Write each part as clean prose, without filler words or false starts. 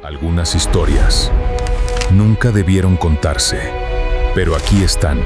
Algunas historias nunca debieron contarse, pero aquí están.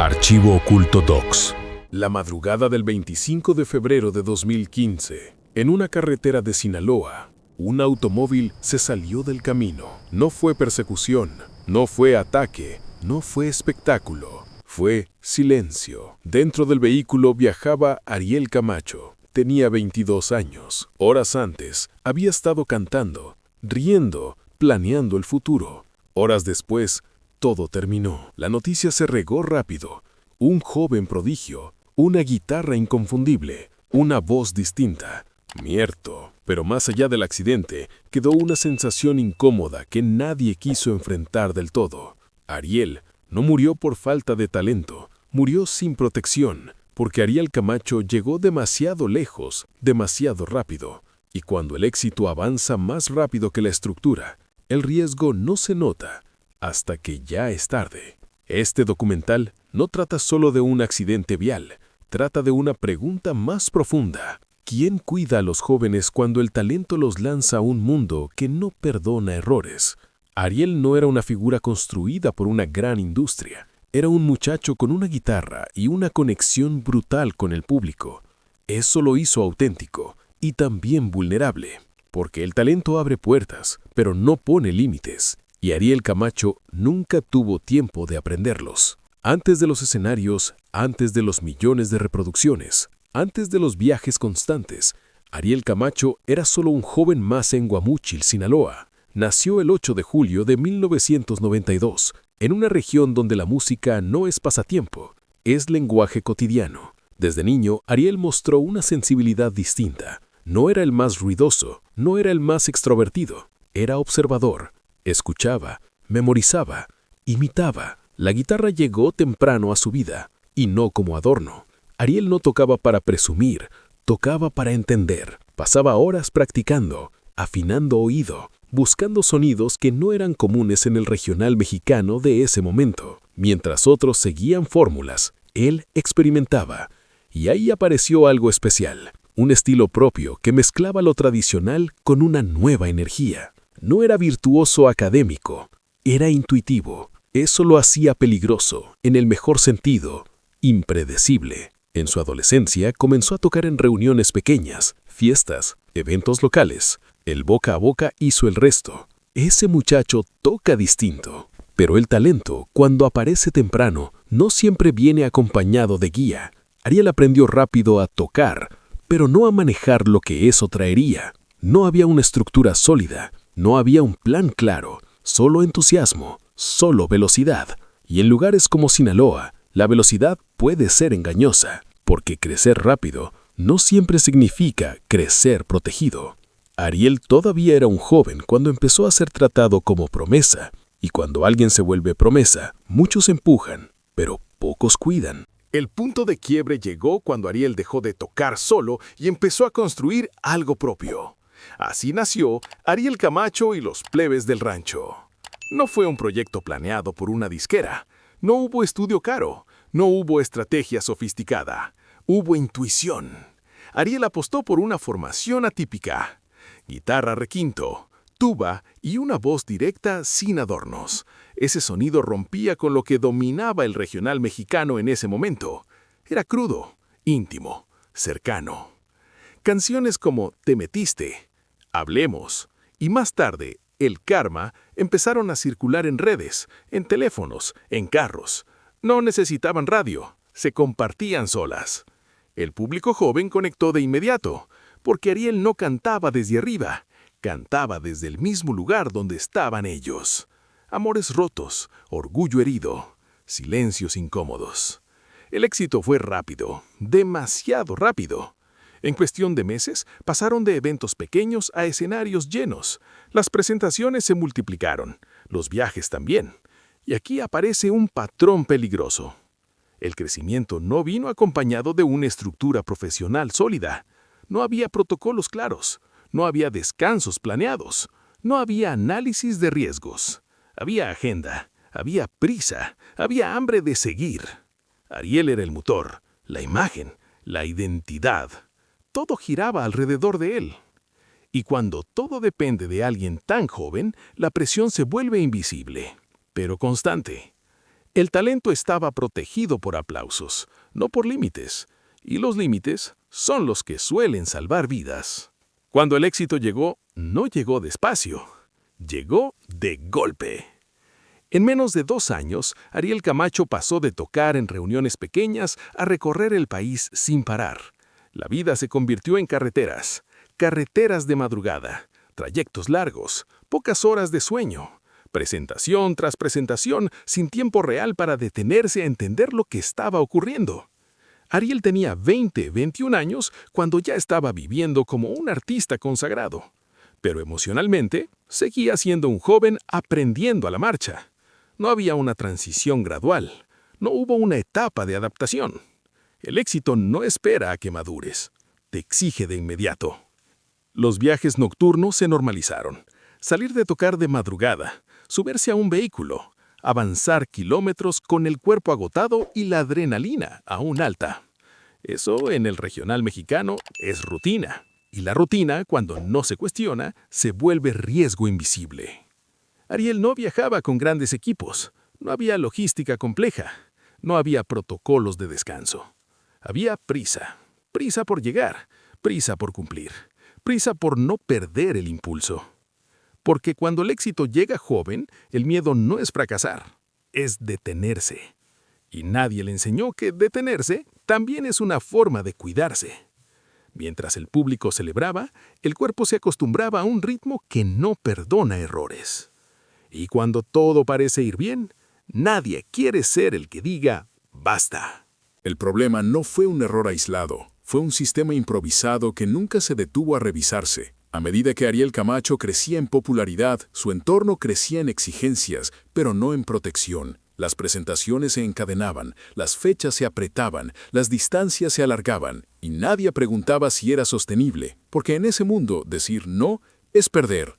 Archivo Oculto Docs. La madrugada del 25 de febrero de 2015, en una carretera de Sinaloa, un automóvil se salió del camino. No fue persecución, no fue ataque, no fue espectáculo, fue silencio. Dentro del vehículo viajaba Ariel Camacho. Tenía 22 años. Horas antes, había estado cantando, riendo, planeando el futuro. Horas después, todo terminó. La noticia se regó rápido. Un joven prodigio, una guitarra inconfundible, una voz distinta. Muerto. Pero más allá del accidente, quedó una sensación incómoda que nadie quiso enfrentar del todo. Ariel no murió por falta de talento, murió sin protección, porque Ariel Camacho llegó demasiado lejos, demasiado rápido. Y cuando el éxito avanza más rápido que la estructura, el riesgo no se nota hasta que ya es tarde. Este documental no trata solo de un accidente vial, trata de una pregunta más profunda. ¿Quién cuida a los jóvenes cuando el talento los lanza a un mundo que no perdona errores? Ariel no era una figura construida por una gran industria. Era un muchacho con una guitarra y una conexión brutal con el público. Eso lo hizo auténtico y también vulnerable, porque el talento abre puertas, pero no pone límites, y Ariel Camacho nunca tuvo tiempo de aprenderlos. Antes de los escenarios, antes de los millones de reproducciones, antes de los viajes constantes, Ariel Camacho era solo un joven más en Guamúchil, Sinaloa. Nació el 8 de julio de 1992, en una región donde la música no es pasatiempo, es lenguaje cotidiano. Desde niño, Ariel mostró una sensibilidad distinta. No era el más ruidoso, no era el más extrovertido, era observador, escuchaba, memorizaba, imitaba. La guitarra llegó temprano a su vida, y no como adorno. Ariel no tocaba para presumir, tocaba para entender. Pasaba horas practicando, afinando oído, buscando sonidos que no eran comunes en el regional mexicano de ese momento. Mientras otros seguían fórmulas, él experimentaba. Y ahí apareció algo especial. Un estilo propio que mezclaba lo tradicional con una nueva energía. No era virtuoso académico, era intuitivo. Eso lo hacía peligroso, en el mejor sentido, impredecible. En su adolescencia comenzó a tocar en reuniones pequeñas, fiestas, eventos locales. El boca a boca hizo el resto. Ese muchacho toca distinto. Pero el talento, cuando aparece temprano, no siempre viene acompañado de guía. Ariel aprendió rápido a tocar, pero no a manejar lo que eso traería. No había una estructura sólida, no había un plan claro, solo entusiasmo, solo velocidad. Y en lugares como Sinaloa, la velocidad puede ser engañosa, porque crecer rápido no siempre significa crecer protegido. Ariel todavía era un joven cuando empezó a ser tratado como promesa, y cuando alguien se vuelve promesa, muchos empujan, pero pocos cuidan. El punto de quiebre llegó cuando Ariel dejó de tocar solo y empezó a construir algo propio. Así nació Ariel Camacho y los Plebes del Rancho. No fue un proyecto planeado por una disquera. No hubo estudio caro. No hubo estrategia sofisticada. Hubo intuición. Ariel apostó por una formación atípica. Guitarra requinto, tuba y una voz directa sin adornos. Ese sonido rompía con lo que dominaba el regional mexicano en ese momento. Era crudo, íntimo, cercano. Canciones como Te metiste, Hablemos y más tarde El Karma empezaron a circular en redes, en teléfonos, en carros. No necesitaban radio, se compartían solas. El público joven conectó de inmediato, porque Ariel no cantaba desde arriba, cantaba desde el mismo lugar donde estaban ellos. Amores rotos, orgullo herido, silencios incómodos. El éxito fue rápido, demasiado rápido. En cuestión de meses, pasaron de eventos pequeños a escenarios llenos. Las presentaciones se multiplicaron, los viajes también. Y aquí aparece un patrón peligroso. El crecimiento no vino acompañado de una estructura profesional sólida. No había protocolos claros, no había descansos planeados, no había análisis de riesgos. Había agenda, había prisa, había hambre de seguir. Ariel era el motor, la imagen, la identidad. Todo giraba alrededor de él. Y cuando todo depende de alguien tan joven, la presión se vuelve invisible, pero constante. El talento estaba protegido por aplausos, no por límites, y los límites son los que suelen salvar vidas. Cuando el éxito llegó, no llegó despacio, llegó de golpe. En menos de 2 años, Ariel Camacho pasó de tocar en reuniones pequeñas a recorrer el país sin parar. La vida se convirtió en carreteras de madrugada, trayectos largos, pocas horas de sueño, presentación tras presentación sin tiempo real para detenerse a entender lo que estaba ocurriendo. Ariel tenía 21 años cuando ya estaba viviendo como un artista consagrado, pero emocionalmente seguía siendo un joven aprendiendo a la marcha. No había una transición gradual, no hubo una etapa de adaptación. El éxito no espera a que madures, te exige de inmediato. Los viajes nocturnos se normalizaron. Salir de tocar de madrugada, subirse a un vehículo, avanzar kilómetros con el cuerpo agotado y la adrenalina aún alta. Eso en el regional mexicano es rutina. Y la rutina, cuando no se cuestiona, se vuelve riesgo invisible. Ariel no viajaba con grandes equipos, no había logística compleja, no había protocolos de descanso. Había prisa por llegar, prisa por cumplir, prisa por no perder el impulso. Porque cuando el éxito llega joven, el miedo no es fracasar, es detenerse. Y nadie le enseñó que detenerse también es una forma de cuidarse. Mientras el público celebraba, el cuerpo se acostumbraba a un ritmo que no perdona errores. Y cuando todo parece ir bien, nadie quiere ser el que diga «basta». El problema no fue un error aislado, fue un sistema improvisado que nunca se detuvo a revisarse. A medida que Ariel Camacho crecía en popularidad, su entorno crecía en exigencias, pero no en protección. Las presentaciones se encadenaban, las fechas se apretaban, las distancias se alargaban, y nadie preguntaba si era sostenible, porque en ese mundo decir no es perder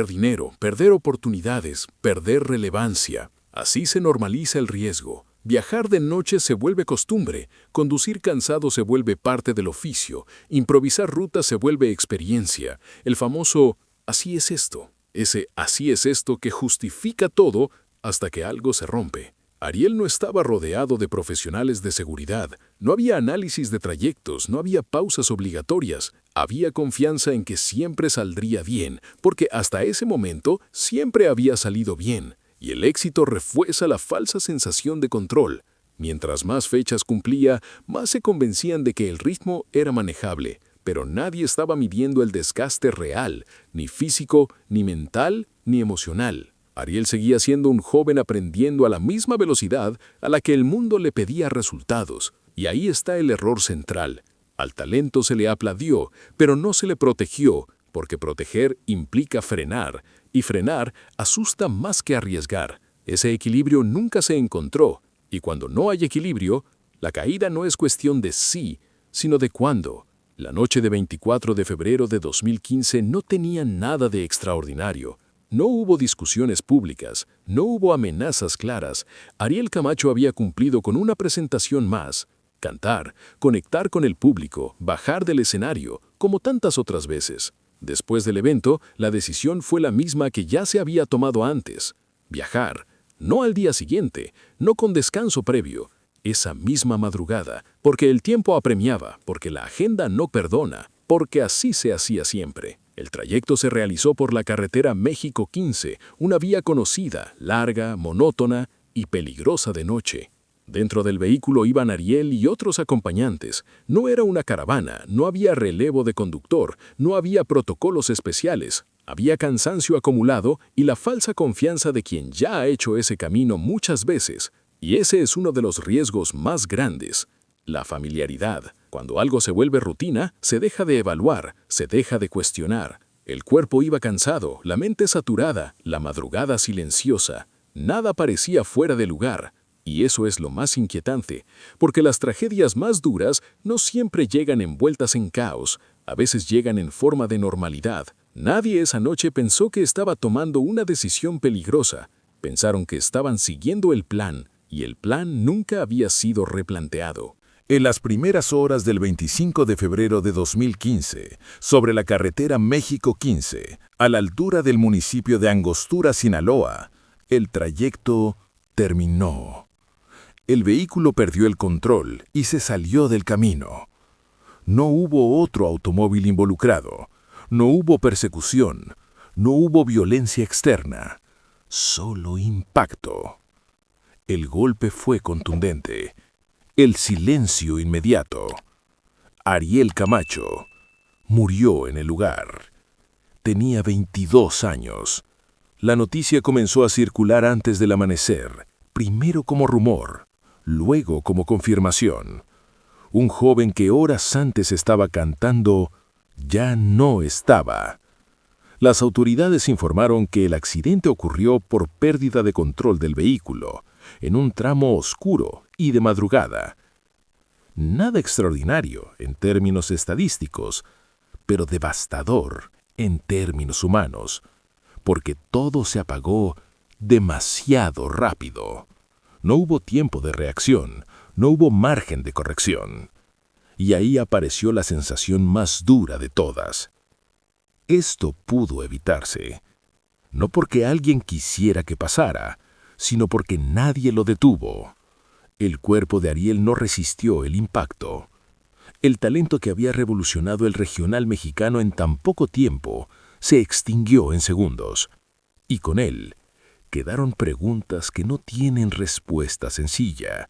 dinero, perder oportunidades, perder relevancia. Así se normaliza el riesgo. Viajar de noche se vuelve costumbre, conducir cansado se vuelve parte del oficio, improvisar rutas se vuelve experiencia. El famoso «así es esto», ese «así es esto» que justifica todo hasta que algo se rompe. Ariel no estaba rodeado de profesionales de seguridad, no había análisis de trayectos, no había pausas obligatorias, había confianza en que siempre saldría bien, porque hasta ese momento siempre había salido bien. Y el éxito refuerza la falsa sensación de control. Mientras más fechas cumplía, más se convencían de que el ritmo era manejable, pero nadie estaba midiendo el desgaste real, ni físico, ni mental, ni emocional. Ariel seguía siendo un joven aprendiendo a la misma velocidad a la que el mundo le pedía resultados. Y ahí está el error central. Al talento se le aplaudió, pero no se le protegió, porque proteger implica frenar, y frenar asusta más que arriesgar. Ese equilibrio nunca se encontró, y cuando no hay equilibrio, la caída no es cuestión de sí, sino de cuándo. La noche de 24 de febrero de 2015 no tenía nada de extraordinario. No hubo discusiones públicas, no hubo amenazas claras. Ariel Camacho había cumplido con una presentación más. Cantar, conectar con el público, bajar del escenario, como tantas otras veces. Después del evento, la decisión fue la misma que ya se había tomado antes. Viajar, no al día siguiente, no con descanso previo, esa misma madrugada, porque el tiempo apremiaba, porque la agenda no perdona, porque así se hacía siempre. El trayecto se realizó por la carretera México 15, una vía conocida, larga, monótona y peligrosa de noche. Dentro del vehículo iban Ariel y otros acompañantes. No era una caravana, no había relevo de conductor, no había protocolos especiales. Había cansancio acumulado y la falsa confianza de quien ya ha hecho ese camino muchas veces. Y ese es uno de los riesgos más grandes. La familiaridad. Cuando algo se vuelve rutina, se deja de evaluar, se deja de cuestionar. El cuerpo iba cansado, la mente saturada, la madrugada silenciosa. Nada parecía fuera de lugar. Y eso es lo más inquietante, porque las tragedias más duras no siempre llegan envueltas en caos, a veces llegan en forma de normalidad. Nadie esa noche pensó que estaba tomando una decisión peligrosa. Pensaron que estaban siguiendo el plan, y el plan nunca había sido replanteado. En las primeras horas del 25 de febrero de 2015, sobre la carretera México 15, a la altura del municipio de Angostura, Sinaloa, el trayecto terminó. El vehículo perdió el control y se salió del camino. No hubo otro automóvil involucrado, no hubo persecución, no hubo violencia externa, solo impacto. El golpe fue contundente. El silencio inmediato. Ariel Camacho murió en el lugar. Tenía 22 años. La noticia comenzó a circular antes del amanecer, primero como rumor, luego como confirmación. Un joven que horas antes estaba cantando, ya no estaba. Las autoridades informaron que el accidente ocurrió por pérdida de control del vehículo, en un tramo oscuro y de madrugada. Nada extraordinario en términos estadísticos, pero devastador en términos humanos, porque todo se apagó demasiado rápido. No hubo tiempo de reacción, no hubo margen de corrección. Y ahí apareció la sensación más dura de todas. Esto pudo evitarse, no porque alguien quisiera que pasara, sino porque nadie lo detuvo. El cuerpo de Ariel no resistió el impacto. El talento que había revolucionado el regional mexicano en tan poco tiempo se extinguió en segundos. Y con él quedaron preguntas que no tienen respuesta sencilla.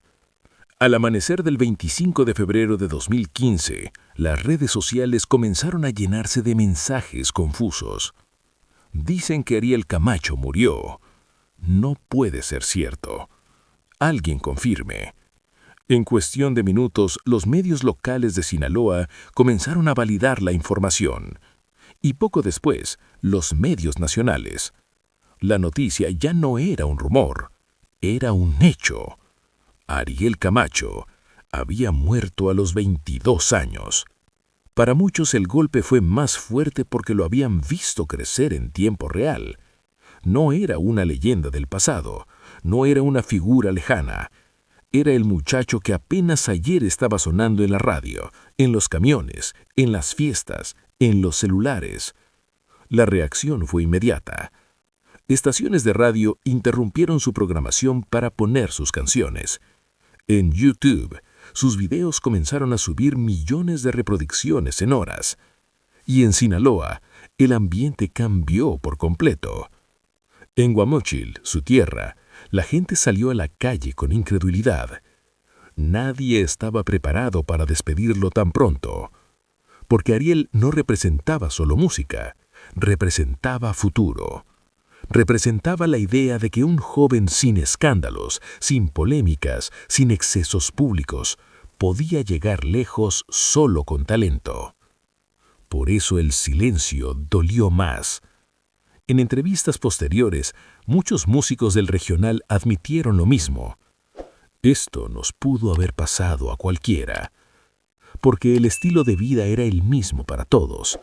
Al amanecer del 25 de febrero de 2015, las redes sociales comenzaron a llenarse de mensajes confusos. Dicen que Ariel Camacho murió. No puede ser cierto. Alguien confirme. En cuestión de minutos, los medios locales de Sinaloa comenzaron a validar la información. Y poco después, los medios nacionales. La noticia ya no era un rumor, era un hecho. Ariel Camacho había muerto a los 22 años. Para muchos el golpe fue más fuerte porque lo habían visto crecer en tiempo real. No era una leyenda del pasado, no era una figura lejana. Era el muchacho que apenas ayer estaba sonando en la radio, en los camiones, en las fiestas, en los celulares. La reacción fue inmediata. Estaciones de radio interrumpieron su programación para poner sus canciones. En YouTube, sus videos comenzaron a subir millones de reproducciones en horas. Y en Sinaloa, el ambiente cambió por completo. En Guamóchil, su tierra, la gente salió a la calle con incredulidad. Nadie estaba preparado para despedirlo tan pronto. Porque Ariel no representaba solo música, representaba futuro. Representaba la idea de que un joven sin escándalos, sin polémicas, sin excesos públicos, podía llegar lejos solo con talento. Por eso el silencio dolió más. En entrevistas posteriores, muchos músicos del regional admitieron lo mismo. Esto nos pudo haber pasado a cualquiera, porque el estilo de vida era el mismo para todos.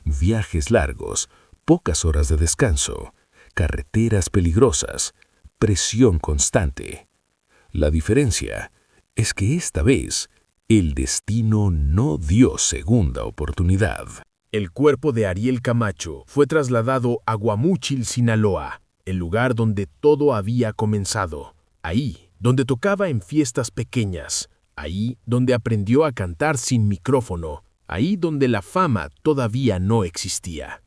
Viajes largos, pocas horas de descanso, carreteras peligrosas, presión constante. La diferencia es que esta vez el destino no dio segunda oportunidad. El cuerpo de Ariel Camacho fue trasladado a Guamúchil, Sinaloa, el lugar donde todo había comenzado. Ahí, donde tocaba en fiestas pequeñas. Ahí, donde aprendió a cantar sin micrófono. Ahí donde la fama todavía no existía.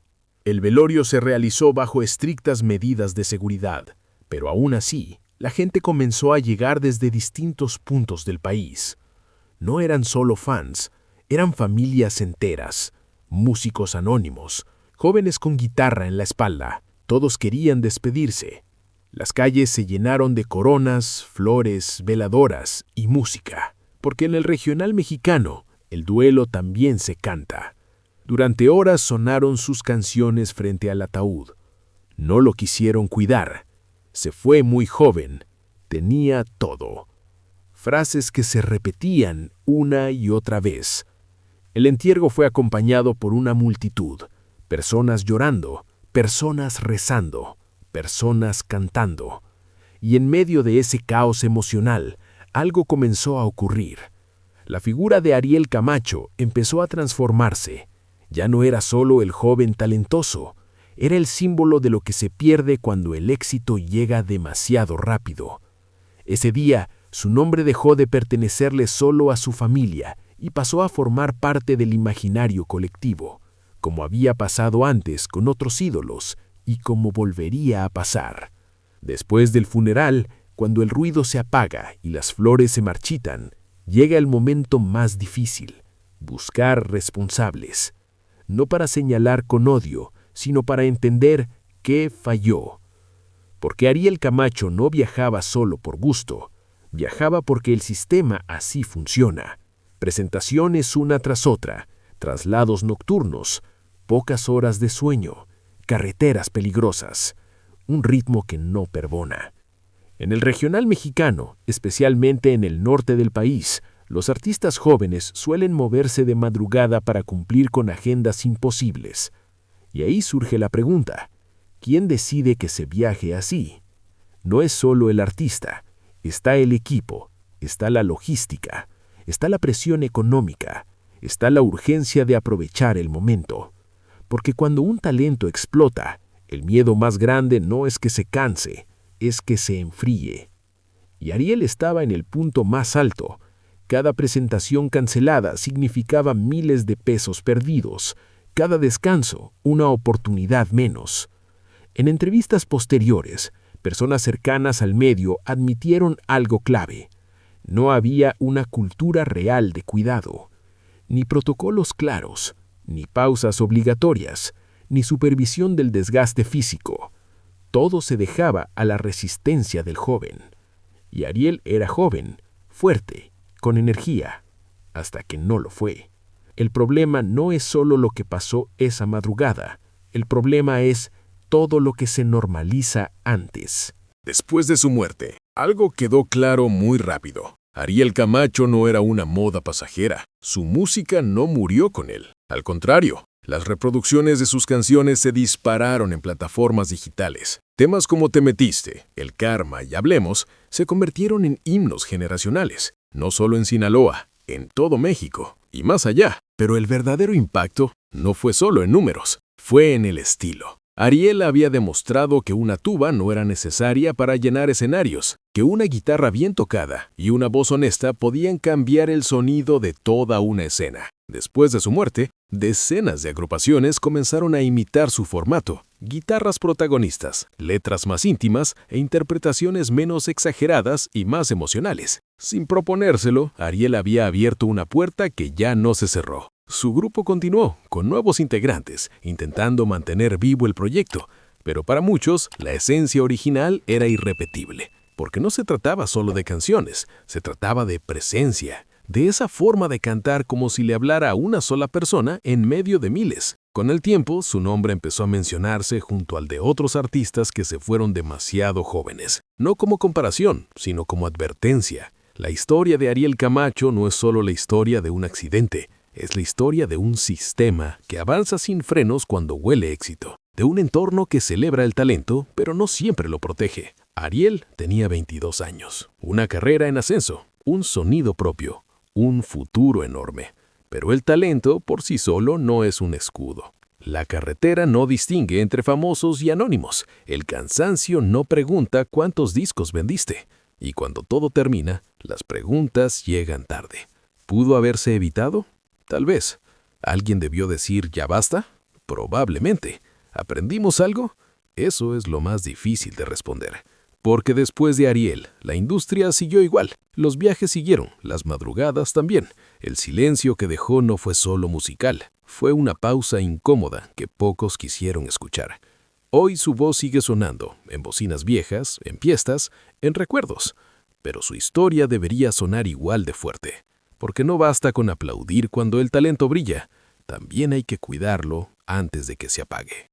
El velorio se realizó bajo estrictas medidas de seguridad, pero aún así, la gente comenzó a llegar desde distintos puntos del país. No eran solo fans, eran familias enteras. Músicos anónimos, jóvenes con guitarra en la espalda, todos querían despedirse. Las calles se llenaron de coronas, flores, veladoras y música, porque en el regional mexicano el duelo también se canta. Durante horas sonaron sus canciones frente al ataúd. No lo quisieron cuidar. Se fue muy joven. Tenía todo. Frases que se repetían una y otra vez. El entierro fue acompañado por una multitud, personas llorando, personas rezando, personas cantando. Y en medio de ese caos emocional, algo comenzó a ocurrir. La figura de Ariel Camacho empezó a transformarse. Ya no era solo el joven talentoso, era el símbolo de lo que se pierde cuando el éxito llega demasiado rápido. Ese día, su nombre dejó de pertenecerle solo a su familia y pasó a formar parte del imaginario colectivo, como había pasado antes con otros ídolos y como volvería a pasar. Después del funeral, cuando el ruido se apaga y las flores se marchitan, llega el momento más difícil: buscar responsables. No para señalar con odio, sino para entender qué falló. Porque Ariel Camacho no viajaba solo por gusto, viajaba porque el sistema así funciona. Presentaciones una tras otra, traslados nocturnos, pocas horas de sueño, carreteras peligrosas, un ritmo que no perdona. En el regional mexicano, especialmente en el norte del país, los artistas jóvenes suelen moverse de madrugada para cumplir con agendas imposibles. Y ahí surge la pregunta: ¿quién decide que se viaje así? No es solo el artista, está el equipo, está la logística, está la presión económica, está la urgencia de aprovechar el momento. Porque cuando un talento explota, el miedo más grande no es que se canse, es que se enfríe. Y Ariel estaba en el punto más alto. Cada presentación cancelada significaba miles de pesos perdidos. Cada descanso, una oportunidad menos. En entrevistas posteriores, personas cercanas al medio admitieron algo clave: no había una cultura real de cuidado, ni protocolos claros, ni pausas obligatorias, ni supervisión del desgaste físico. Todo se dejaba a la resistencia del joven. Y Ariel era joven, fuerte, con energía, hasta que no lo fue. El problema no es solo lo que pasó esa madrugada, el problema es todo lo que se normaliza antes. Después de su muerte, algo quedó claro muy rápido. Ariel Camacho no era una moda pasajera. Su música no murió con él. Al contrario, las reproducciones de sus canciones se dispararon en plataformas digitales. Temas como Te Metiste, El Karma y Hablemos se convirtieron en himnos generacionales, no solo en Sinaloa, en todo México y más allá. Pero el verdadero impacto no fue solo en números, fue en el estilo. Ariel había demostrado que una tuba no era necesaria para llenar escenarios, que una guitarra bien tocada y una voz honesta podían cambiar el sonido de toda una escena. Después de su muerte, decenas de agrupaciones comenzaron a imitar su formato: guitarras protagonistas, letras más íntimas e interpretaciones menos exageradas y más emocionales. Sin proponérselo, Ariel había abierto una puerta que ya no se cerró. Su grupo continuó, con nuevos integrantes, intentando mantener vivo el proyecto, pero para muchos, la esencia original era irrepetible, porque no se trataba solo de canciones, se trataba de presencia, de esa forma de cantar como si le hablara a una sola persona en medio de miles. Con el tiempo, su nombre empezó a mencionarse junto al de otros artistas que se fueron demasiado jóvenes, no como comparación, sino como advertencia. La historia de Ariel Camacho no es solo la historia de un accidente, es la historia de un sistema que avanza sin frenos cuando huele éxito, de un entorno que celebra el talento, pero no siempre lo protege. Ariel tenía 22 años, una carrera en ascenso, un sonido propio, un futuro enorme. Pero el talento por sí solo no es un escudo. La carretera no distingue entre famosos y anónimos. El cansancio no pregunta cuántos discos vendiste. Y cuando todo termina, las preguntas llegan tarde. ¿Pudo haberse evitado? Tal vez. ¿Alguien debió decir ya basta? Probablemente. ¿Aprendimos algo? Eso es lo más difícil de responder. Porque después de Ariel, la industria siguió igual. Los viajes siguieron, las madrugadas también. El silencio que dejó no fue solo musical, fue una pausa incómoda que pocos quisieron escuchar. Hoy su voz sigue sonando, en bocinas viejas, en fiestas, en recuerdos. Pero su historia debería sonar igual de fuerte. Porque no basta con aplaudir cuando el talento brilla, también hay que cuidarlo antes de que se apague.